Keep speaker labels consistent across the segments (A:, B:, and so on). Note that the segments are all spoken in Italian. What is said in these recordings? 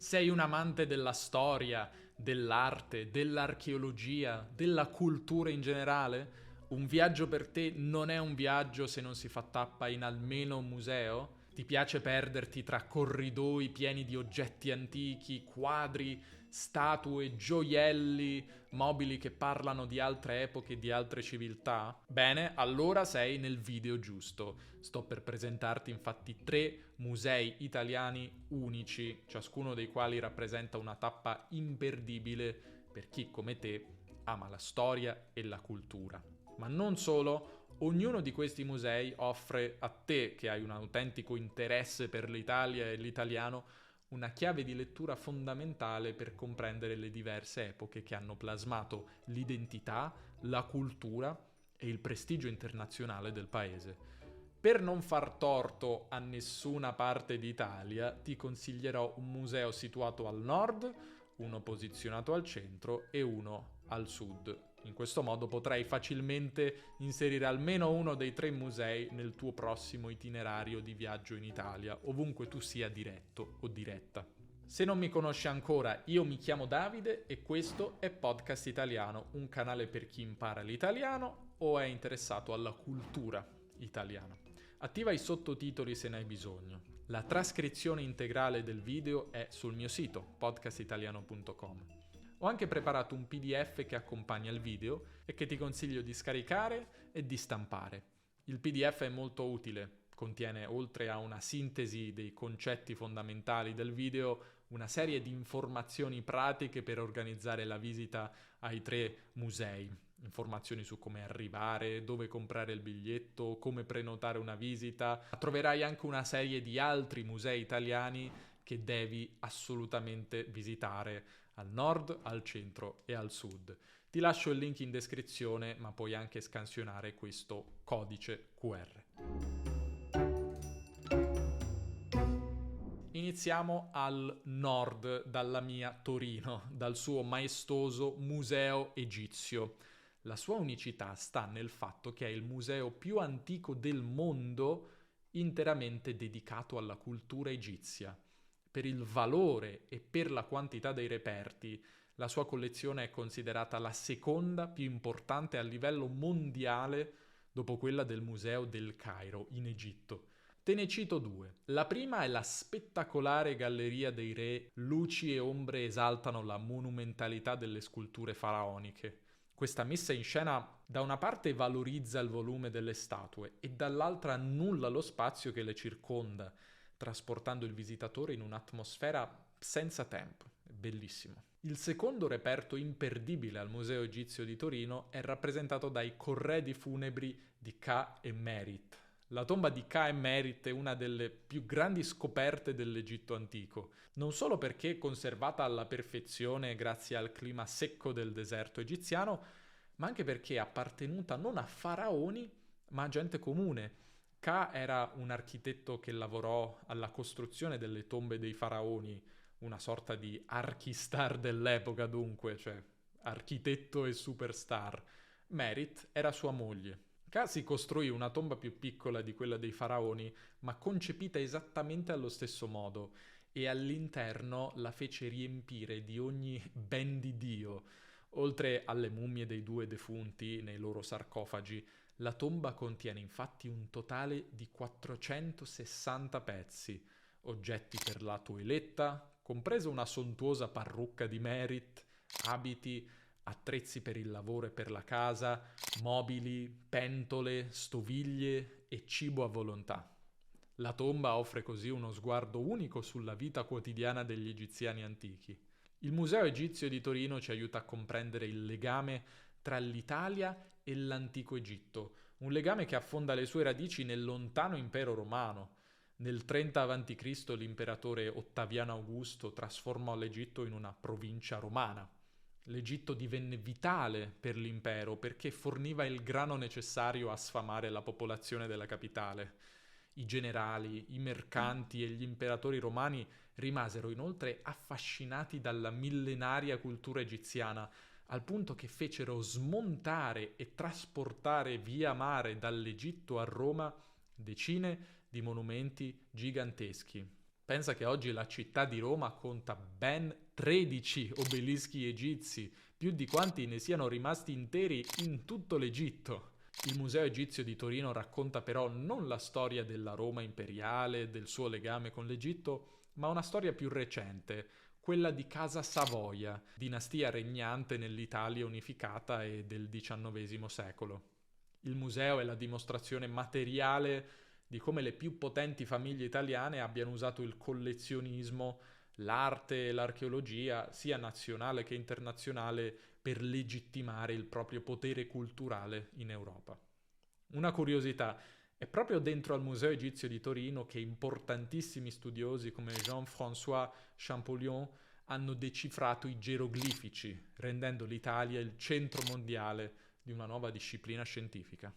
A: Sei un amante della storia, dell'arte, dell'archeologia, della cultura in generale? Un viaggio per te non è un viaggio se non si fa tappa in almeno un museo? Ti piace perderti tra corridoi pieni di oggetti antichi, quadri, statue, gioielli, mobili che parlano di altre epoche e di altre civiltà? Bene, allora sei nel video giusto. Sto per presentarti infatti 3 musei italiani unici, ciascuno dei quali rappresenta una tappa imperdibile per chi come te ama la storia e la cultura. Ma non solo, ognuno di questi musei offre a te, che hai un autentico interesse per l'Italia e l'italiano, una chiave di lettura fondamentale per comprendere le diverse epoche che hanno plasmato l'identità, la cultura e il prestigio internazionale del paese. Per non far torto a nessuna parte d'Italia, ti consiglierò un museo situato al nord, uno posizionato al centro e uno al sud. In questo modo potrai facilmente inserire almeno uno dei 3 musei nel tuo prossimo itinerario di viaggio in Italia, ovunque tu sia diretto o diretta. Se non mi conosci ancora, io mi chiamo Davide e questo è Podcast Italiano, un canale per chi impara l'italiano o è interessato alla cultura italiana. Attiva i sottotitoli se ne hai bisogno. La trascrizione integrale del video è sul mio sito podcastitaliano.com. Ho anche preparato un PDF che accompagna il video e che ti consiglio di scaricare e di stampare. Il PDF è molto utile, contiene oltre a una sintesi dei concetti fondamentali del video una serie di informazioni pratiche per organizzare la visita ai 3 musei. Informazioni su come arrivare, dove comprare il biglietto, come prenotare una visita. Troverai anche una serie di altri musei italiani che devi assolutamente visitare al nord, al centro e al sud. Ti lascio il link in descrizione, ma puoi anche scansionare questo codice QR. Iniziamo al nord, dalla mia Torino, dal suo maestoso Museo Egizio. La sua unicità sta nel fatto che è il museo più antico del mondo interamente dedicato alla cultura egizia. Per il valore e per la quantità dei reperti, la sua collezione è considerata la seconda più importante a livello mondiale dopo quella del Museo del Cairo in Egitto. Te ne cito 2. La prima è la spettacolare Galleria dei Re. Luci e ombre esaltano la monumentalità delle sculture faraoniche. Questa messa in scena da una parte valorizza il volume delle statue e dall'altra annulla lo spazio che le circonda, trasportando il visitatore in un'atmosfera senza tempo. È bellissimo. Il secondo reperto imperdibile al Museo Egizio di Torino è rappresentato dai corredi funebri di Ka e Merit. La tomba di Ka e Merit è una delle più grandi scoperte dell'Egitto antico, non solo perché è conservata alla perfezione grazie al clima secco del deserto egiziano, ma anche perché è appartenuta non a faraoni, ma a gente comune. Ka era un architetto che lavorò alla costruzione delle tombe dei faraoni, una sorta di archistar dell'epoca dunque, cioè architetto e superstar. Merit era sua moglie. Ka si costruì una tomba più piccola di quella dei faraoni, ma concepita esattamente allo stesso modo, e all'interno la fece riempire di ogni ben di Dio. Oltre alle mummie dei 2 defunti nei loro sarcofagi, la tomba contiene infatti un totale di 460 pezzi, oggetti per la toeletta, compresa una sontuosa parrucca di Merit, abiti, attrezzi per il lavoro e per la casa, mobili, pentole, stoviglie e cibo a volontà. La tomba offre così uno sguardo unico sulla vita quotidiana degli egiziani antichi. Il Museo Egizio di Torino ci aiuta a comprendere il legame tra l'Italia e l'antico Egitto, un legame che affonda le sue radici nel lontano impero romano. Nel 30 a.C. l'imperatore Ottaviano Augusto trasformò l'Egitto in una provincia romana. L'Egitto divenne vitale per l'impero perché forniva il grano necessario a sfamare la popolazione della capitale. I generali, i mercanti e gli imperatori romani rimasero inoltre affascinati dalla millenaria cultura egiziana, al punto che fecero smontare e trasportare via mare dall'Egitto a Roma decine di monumenti giganteschi. Pensa che oggi la città di Roma conta ben 13 obelischi egizi, più di quanti ne siano rimasti interi in tutto l'Egitto. Il Museo Egizio di Torino racconta però non la storia della Roma imperiale e del suo legame con l'Egitto, ma una storia più recente, quella di Casa Savoia, dinastia regnante nell'Italia unificata e del XIX secolo. Il museo è la dimostrazione materiale di come le più potenti famiglie italiane abbiano usato il collezionismo, l'arte e l'archeologia, sia nazionale che internazionale, per legittimare il proprio potere culturale in Europa. Una curiosità, è proprio dentro al Museo Egizio di Torino che importantissimi studiosi come Jean-François Champollion hanno decifrato i geroglifici, rendendo l'Italia il centro mondiale di una nuova disciplina scientifica.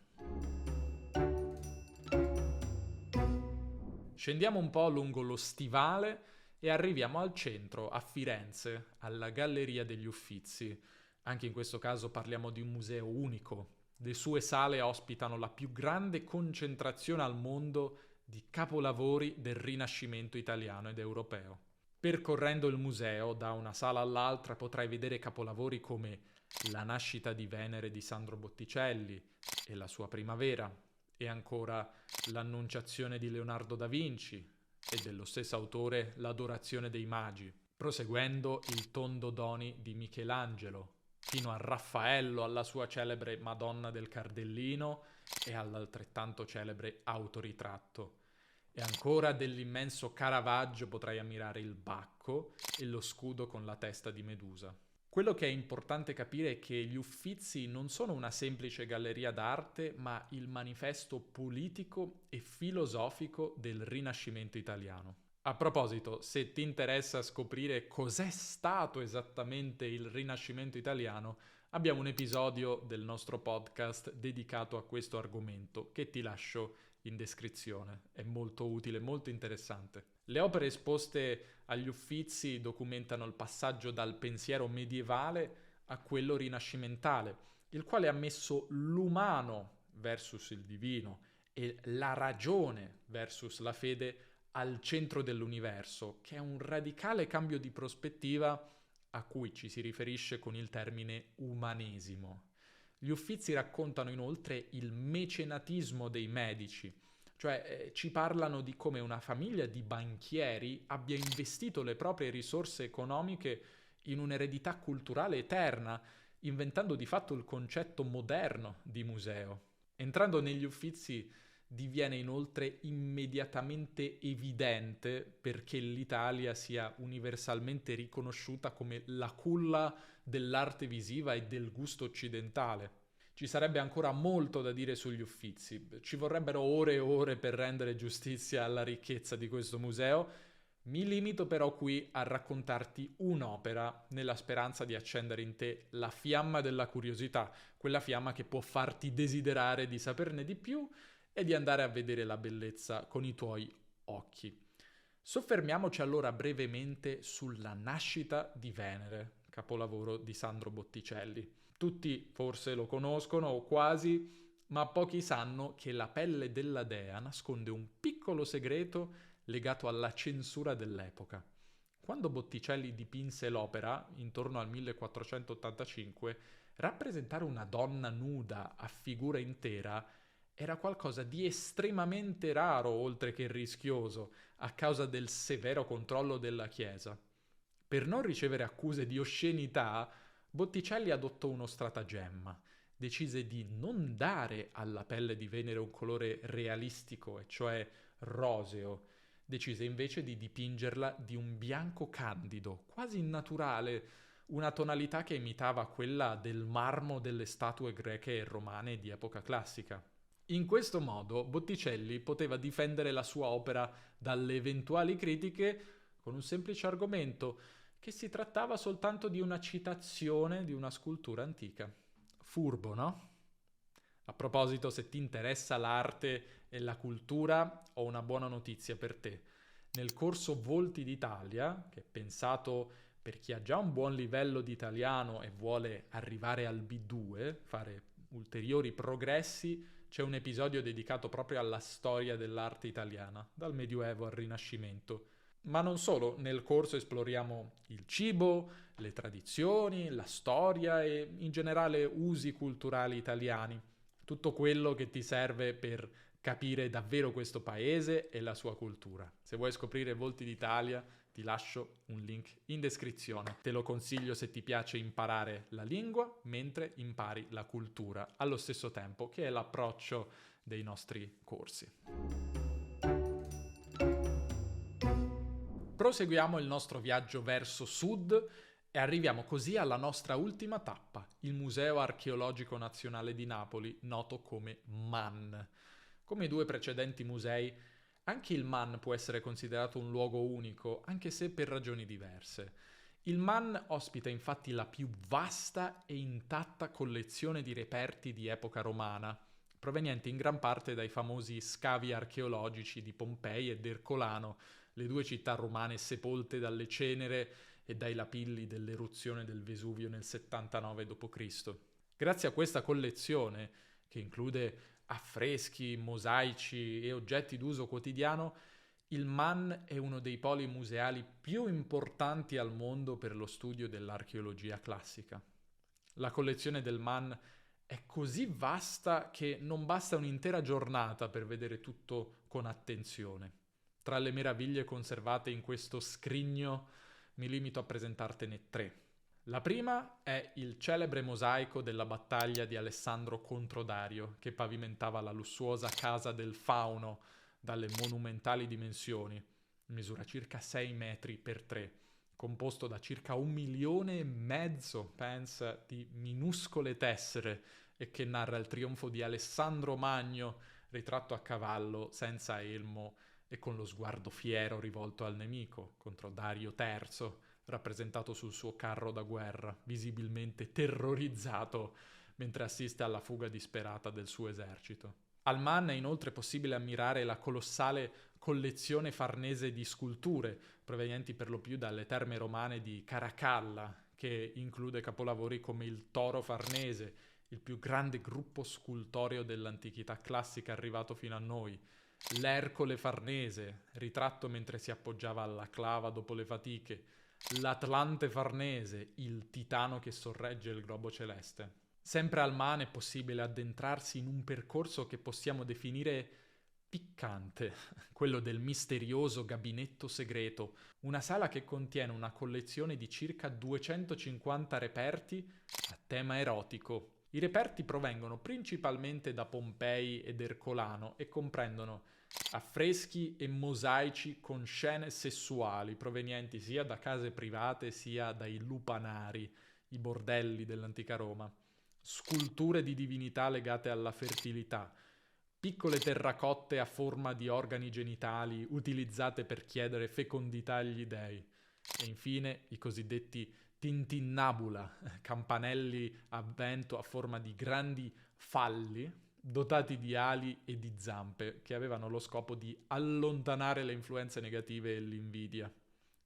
A: Scendiamo un po' lungo lo Stivale e arriviamo al centro, a Firenze, alla Galleria degli Uffizi. Anche in questo caso parliamo di un museo unico. Le sue sale ospitano la più grande concentrazione al mondo di capolavori del Rinascimento italiano ed europeo. Percorrendo il museo da una sala all'altra potrai vedere capolavori come La nascita di Venere di Sandro Botticelli e la sua primavera, e ancora L'Annunciazione di Leonardo da Vinci e dello stesso autore L'Adorazione dei Magi, proseguendo il Tondo Doni di Michelangelo, fino a Raffaello alla sua celebre Madonna del Cardellino e all'altrettanto celebre Autoritratto. E ancora dell'immenso Caravaggio potrai ammirare il Bacco e lo scudo con la testa di Medusa. Quello che è importante capire è che gli Uffizi non sono una semplice galleria d'arte, ma il manifesto politico e filosofico del Rinascimento italiano. A proposito, se ti interessa scoprire cos'è stato esattamente il Rinascimento italiano, abbiamo un episodio del nostro podcast dedicato a questo argomento che ti lascio in descrizione. È molto utile, molto interessante. Le opere esposte agli Uffizi documentano il passaggio dal pensiero medievale a quello rinascimentale, il quale ha messo l'umano versus il divino e la ragione versus la fede al centro dell'universo, che è un radicale cambio di prospettiva a cui ci si riferisce con il termine umanesimo. Gli Uffizi raccontano inoltre il mecenatismo dei Medici, cioè ci parlano di come una famiglia di banchieri abbia investito le proprie risorse economiche in un'eredità culturale eterna, inventando di fatto il concetto moderno di museo. Entrando negli Uffizi diviene inoltre immediatamente evidente perché l'Italia sia universalmente riconosciuta come la culla dell'arte visiva e del gusto occidentale. Ci sarebbe ancora molto da dire sugli Uffizi, ci vorrebbero ore e ore per rendere giustizia alla ricchezza di questo museo. Mi limito però qui a raccontarti un'opera nella speranza di accendere in te la fiamma della curiosità, quella fiamma che può farti desiderare di saperne di più e di andare a vedere la bellezza con i tuoi occhi. Soffermiamoci allora brevemente sulla nascita di Venere, capolavoro di Sandro Botticelli. Tutti forse lo conoscono o quasi, ma pochi sanno che la pelle della dea nasconde un piccolo segreto legato alla censura dell'epoca. Quando Botticelli dipinse l'opera, intorno al 1485, rappresentare una donna nuda a figura intera era qualcosa di estremamente raro, oltre che rischioso, a causa del severo controllo della Chiesa. Per non ricevere accuse di oscenità, Botticelli adottò uno stratagemma. Decise di non dare alla pelle di Venere un colore realistico, e cioè roseo. Decise invece di dipingerla di un bianco candido, quasi innaturale, una tonalità che imitava quella del marmo delle statue greche e romane di epoca classica. In questo modo Botticelli poteva difendere la sua opera dalle eventuali critiche con un semplice argomento, che si trattava soltanto di una citazione di una scultura antica. Furbo, no? A proposito, se ti interessa l'arte e la cultura, ho una buona notizia per te. Nel corso Volti d'Italia, che è pensato per chi ha già un buon livello di italiano e vuole arrivare al B2, fare ulteriori progressi, c'è un episodio dedicato proprio alla storia dell'arte italiana, dal Medioevo al Rinascimento. Ma non solo, nel corso esploriamo il cibo, le tradizioni, la storia e in generale usi culturali italiani, tutto quello che ti serve per capire davvero questo paese e la sua cultura. Se vuoi scoprire Volti d'Italia, ti lascio un link in descrizione. Te lo consiglio se ti piace imparare la lingua mentre impari la cultura allo stesso tempo, che è l'approccio dei nostri corsi. Proseguiamo il nostro viaggio verso sud e arriviamo così alla nostra ultima tappa, il Museo Archeologico Nazionale di Napoli, noto come MAN. Come i due precedenti musei, anche il MAN può essere considerato un luogo unico, anche se per ragioni diverse. Il MAN ospita infatti la più vasta e intatta collezione di reperti di epoca romana, provenienti in gran parte dai famosi scavi archeologici di Pompei ed Ercolano, le due città romane sepolte dalle cenere e dai lapilli dell'eruzione del Vesuvio nel 79 d.C. Grazie a questa collezione, che include affreschi, mosaici e oggetti d'uso quotidiano, il MAN è uno dei poli museali più importanti al mondo per lo studio dell'archeologia classica. La collezione del MAN è così vasta che non basta un'intera giornata per vedere tutto con attenzione. Tra le meraviglie conservate in questo scrigno mi limito a presentartene 3. La prima è il celebre mosaico della battaglia di Alessandro contro Dario, che pavimentava la lussuosa casa del Fauno dalle monumentali dimensioni, misura circa 6 metri per 3, composto da circa 1,5 milioni, pensa, di minuscole tessere e che narra il trionfo di Alessandro Magno, ritratto a cavallo, senza elmo e con lo sguardo fiero rivolto al nemico, contro Dario III, rappresentato sul suo carro da guerra, visibilmente terrorizzato mentre assiste alla fuga disperata del suo esercito. Al MAN è inoltre possibile ammirare la colossale collezione farnese di sculture, provenienti per lo più dalle terme romane di Caracalla, che include capolavori come il Toro Farnese, il più grande gruppo scultoreo dell'antichità classica arrivato fino a noi, l'Ercole Farnese, ritratto mentre si appoggiava alla clava dopo le fatiche, l'Atlante Farnese, il titano che sorregge il globo celeste. Sempre al MAN è possibile addentrarsi in un percorso che possiamo definire piccante, quello del misterioso gabinetto segreto, una sala che contiene una collezione di circa 250 reperti a tema erotico. I reperti provengono principalmente da Pompei ed Ercolano e comprendono affreschi e mosaici con scene sessuali provenienti sia da case private sia dai lupanari, i bordelli dell'antica Roma, sculture di divinità legate alla fertilità, piccole terracotte a forma di organi genitali utilizzate per chiedere fecondità agli dei e infine i cosiddetti tintinnabula, campanelli a vento a forma di grandi falli dotati di ali e di zampe che avevano lo scopo di allontanare le influenze negative e l'invidia.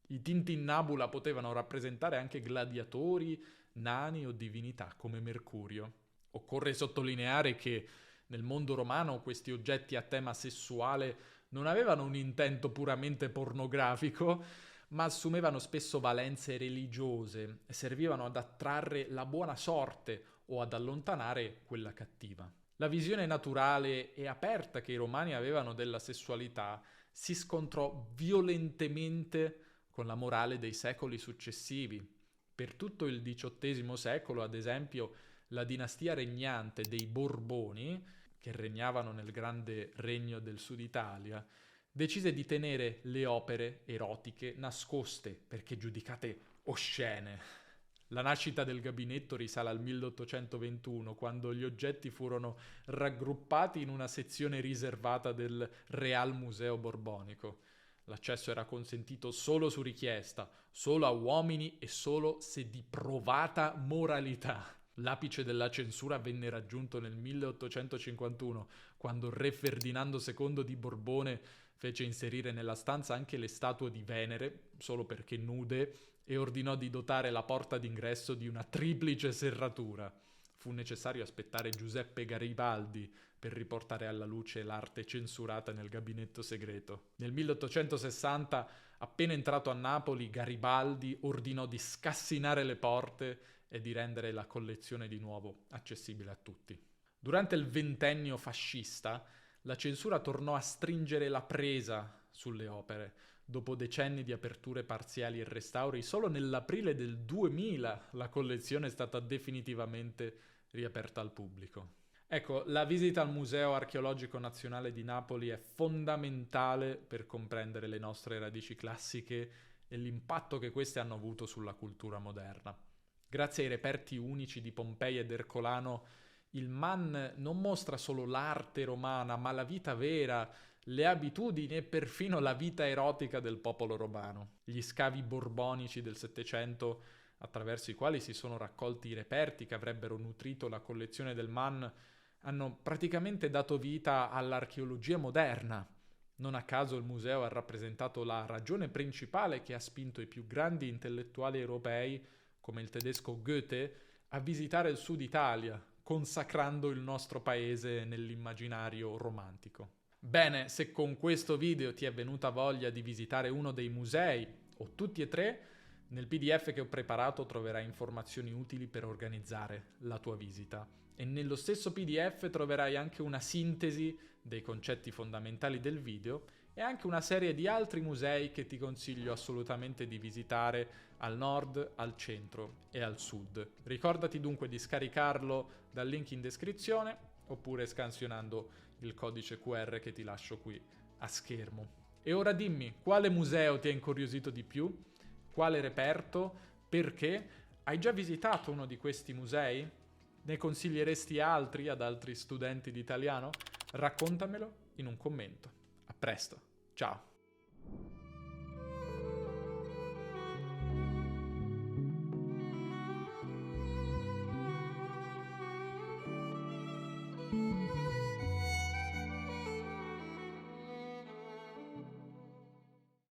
A: I tintinnabula potevano rappresentare anche gladiatori, nani o divinità come Mercurio. Occorre sottolineare che nel mondo romano questi oggetti a tema sessuale non avevano un intento puramente pornografico, ma assumevano spesso valenze religiose e servivano ad attrarre la buona sorte o ad allontanare quella cattiva. La visione naturale e aperta che i romani avevano della sessualità si scontrò violentemente con la morale dei secoli successivi. Per tutto il XVIII secolo, ad esempio, la dinastia regnante dei Borboni, che regnavano nel grande regno del Sud Italia, decise di tenere le opere erotiche nascoste perché giudicate oscene. La nascita del gabinetto risale al 1821, quando gli oggetti furono raggruppati in una sezione riservata del Real Museo Borbonico. L'accesso era consentito solo su richiesta, solo a uomini e solo se di provata moralità. L'apice della censura venne raggiunto nel 1851, quando il re Ferdinando II di Borbone fece inserire nella stanza anche le statue di Venere, solo perché nude, e ordinò di dotare la porta d'ingresso di una triplice serratura. Fu necessario aspettare Giuseppe Garibaldi per riportare alla luce l'arte censurata nel gabinetto segreto. Nel 1860 Appena entrato a Napoli, Garibaldi ordinò di scassinare le porte e di rendere la collezione di nuovo accessibile a tutti. Durante il ventennio fascista, la censura tornò a stringere la presa sulle opere. Dopo decenni di aperture parziali e restauri, solo nell'aprile del 2000 la collezione è stata definitivamente riaperta al pubblico. Ecco, la visita al Museo Archeologico Nazionale di Napoli è fondamentale per comprendere le nostre radici classiche e l'impatto che queste hanno avuto sulla cultura moderna. Grazie ai reperti unici di Pompei ed Ercolano, il Man non mostra solo l'arte romana, ma la vita vera, le abitudini e perfino la vita erotica del popolo romano. Gli scavi borbonici del Settecento, attraverso i quali si sono raccolti i reperti che avrebbero nutrito la collezione del Man, hanno praticamente dato vita all'archeologia moderna. Non a caso il museo ha rappresentato la ragione principale che ha spinto i più grandi intellettuali europei, come il tedesco Goethe, a visitare il sud Italia, consacrando il nostro paese nell'immaginario romantico. Bene, se con questo video ti è venuta voglia di visitare uno dei musei, o tutti e tre, nel PDF che ho preparato troverai informazioni utili per organizzare la tua visita. E nello stesso PDF troverai anche una sintesi dei concetti fondamentali del video e anche una serie di altri musei che ti consiglio assolutamente di visitare al nord, al centro e al sud. Ricordati dunque di scaricarlo dal link in descrizione oppure scansionando il codice QR che ti lascio qui a schermo. E ora dimmi, quale museo ti ha incuriosito di più? Quale reperto? Perché? Hai già visitato uno di questi musei? Ne consiglieresti altri ad altri studenti di italiano? Raccontamelo in un commento. A presto, ciao!